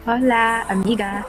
Hola, amiga.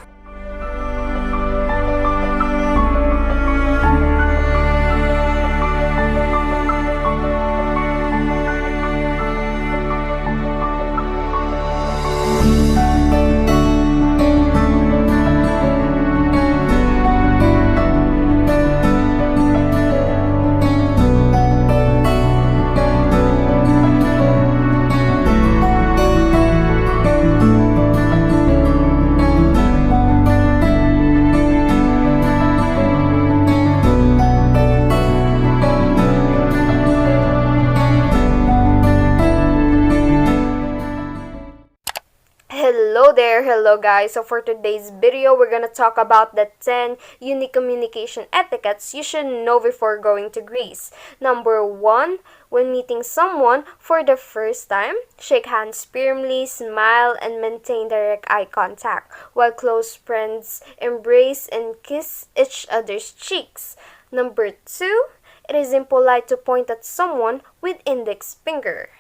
Hello there, hello guys. So for today's video, we're gonna talk about the 10 unique communication etiquettes you should know before going to Greece. Number 1, when meeting someone for the first time, shake hands firmly, smile, and maintain direct eye contact, while close friends embrace and kiss each other's cheeks. Number 2, it is impolite to point at someone with index finger.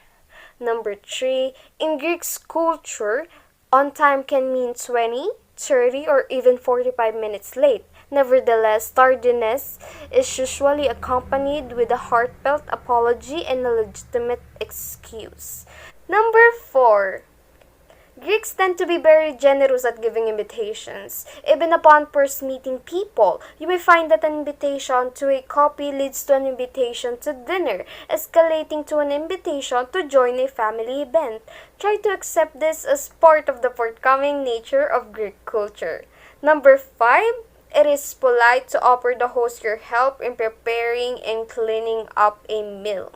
Number 3, in Greek culture, on time can mean 20, 30, or even 45 minutes late. Nevertheless, tardiness is usually accompanied with a heartfelt apology and a legitimate excuse. Number 4, Greeks tend to be very generous at giving invitations. Even upon first meeting people, you may find that an invitation to a coffee leads to an invitation to dinner, escalating to an invitation to join a family event. Try to accept this as part of the forthcoming nature of Greek culture. Number 5, it is polite to offer the host your help in preparing and cleaning up a meal.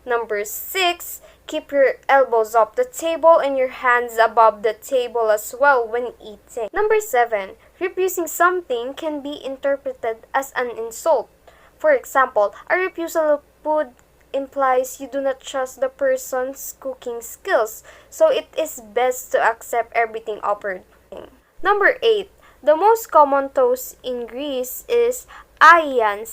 Number 6, keep your elbows off the table and your hands above the table as well when eating. Number 7, refusing something can be interpreted as an insult. For example, a refusal of food implies you do not trust the person's cooking skills, so it is best to accept everything offered. Number 8, the most common toast in Greece is Aryana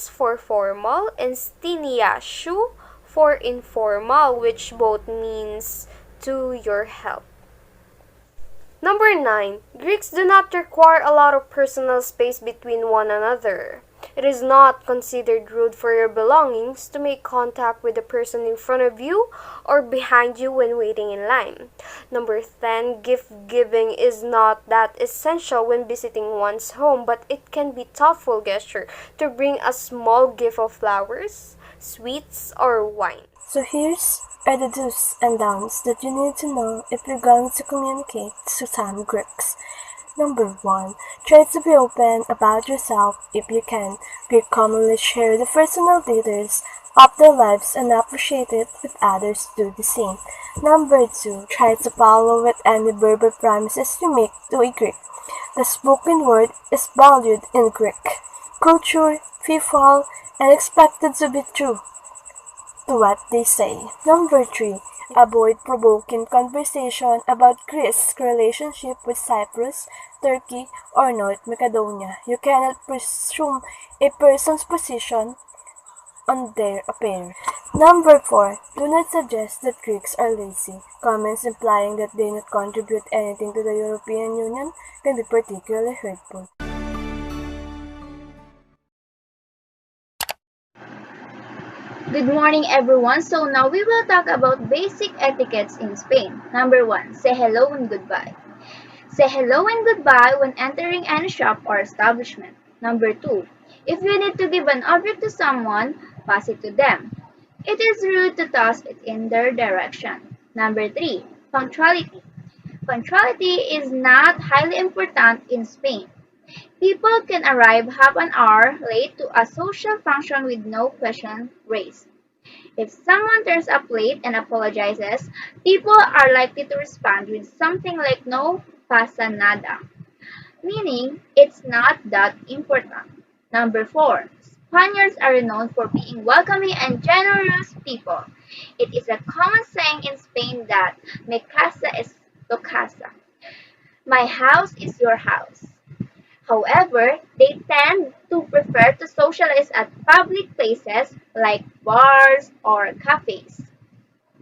for formal and Stiniashu for informal, which both means to your help. Number 9, Greeks do not require a lot of personal space between one another. It is not considered rude for your belongings to make contact with the person in front of you or behind you when waiting in line. Number 10, gift giving is not that essential when visiting one's home, but it can be thoughtful gesture to bring a small gift of flowers, sweets, or wine. So here's are the do's and don'ts that you need to know if you're going to communicate to some Greeks. Number 1. Try to be open about yourself if you can. Greeks commonly share the personal details of their lives and appreciate it if others do the same. Number 2. Try to follow with any verbal promises you make to a Greek. The spoken word is valued in Greek culture, faithful, and expected to be true to what they say. Number 3. Avoid provoking conversation about Greece's relationship with Cyprus, Turkey, or North Macedonia. You cannot presume a person's position on their affair. Number 4. Do not suggest that Greeks are lazy. Comments implying that they not contribute anything to the European Union can be particularly hurtful. Good morning, everyone. So now we will talk about basic etiquettes in Spain. Number 1, say hello and goodbye. Say hello and goodbye when entering any shop or establishment. Number 2. If you need to give an object to someone, pass it to them. It is rude to toss it in their direction. Number 3. Punctuality. Punctuality is not highly important in Spain. People can arrive half an hour late to a social function with no question raised. If someone turns up late and apologizes, people are likely to respond with something like no pasa nada, meaning it's not that important. Number 4. Spaniards are renowned for being welcoming and generous people. It is a common saying in Spain that mi casa es tu casa. My house is your house. However, they tend to prefer to socialize at public places like bars or cafes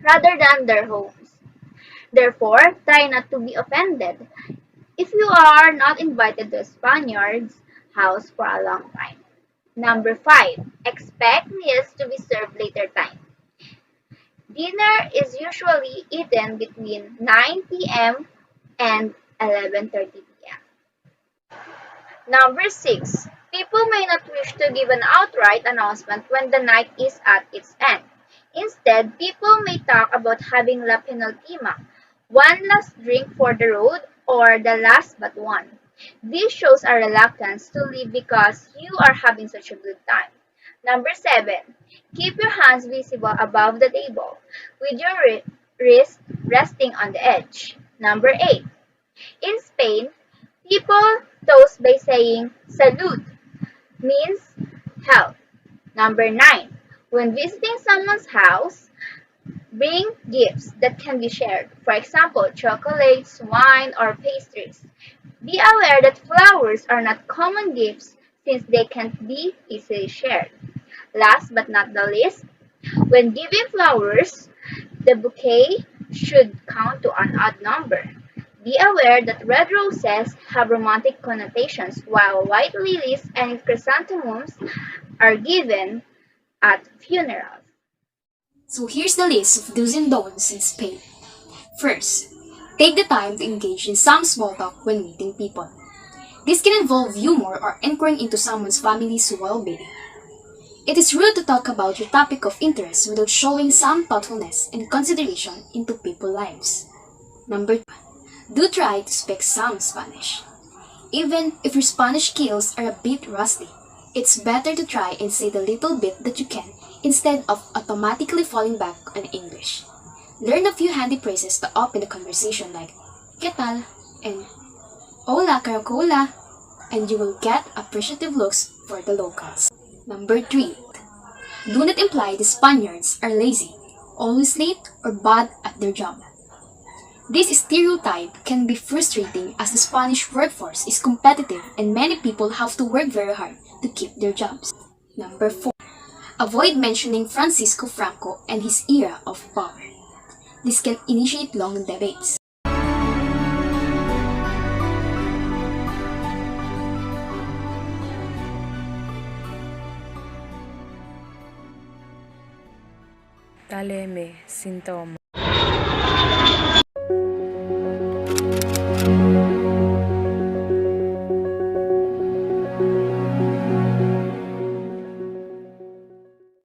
rather than their homes. Therefore, try not to be offended if you are not invited to a Spaniard's house for a long time. Number 5. Expect meals to be served later time. Dinner is usually eaten between 9 p.m. and 11:30 p.m. Number 6. People may not wish to give an outright announcement when the night is at its end. Instead, people may talk about having la penultima, one last drink for the road, or the last but one. This shows a reluctance to leave because you are having such a good time. Number 7. Keep your hands visible above the table, with your wrist resting on the edge. Number 8. In Spain, people toast by saying "Salud" means health. Number 9. When visiting someone's house, bring gifts that can be shared. For example, chocolates, wine, or pastries. Be aware that flowers are not common gifts since they can't be easily shared. Last but not the least, when giving flowers, the bouquet should count to an odd number. Be aware that red roses have romantic connotations, while white lilies and chrysanthemums are given at funerals. So here's the list of do's and don'ts in Spain. First, take the time to engage in some small talk when meeting people. This can involve humor or inquiring into someone's family's well-being. It is rude to talk about your topic of interest without showing some thoughtfulness and consideration into people's lives. Number 2. Do try to speak some Spanish. Even if your Spanish skills are a bit rusty, it's better to try and say the little bit that you can instead of automatically falling back on English. Learn a few handy phrases to open the conversation like "¿Qué tal?" and "Hola, Caracola," and you will get appreciative looks for the locals. Number 3. Do not imply the Spaniards are lazy, always late, or bad at their job. This stereotype can be frustrating as the Spanish workforce is competitive and many people have to work very hard to keep their jobs. Number 4. Avoid mentioning Francisco Franco and his era of power. This can initiate long debates. Tale me sintoma.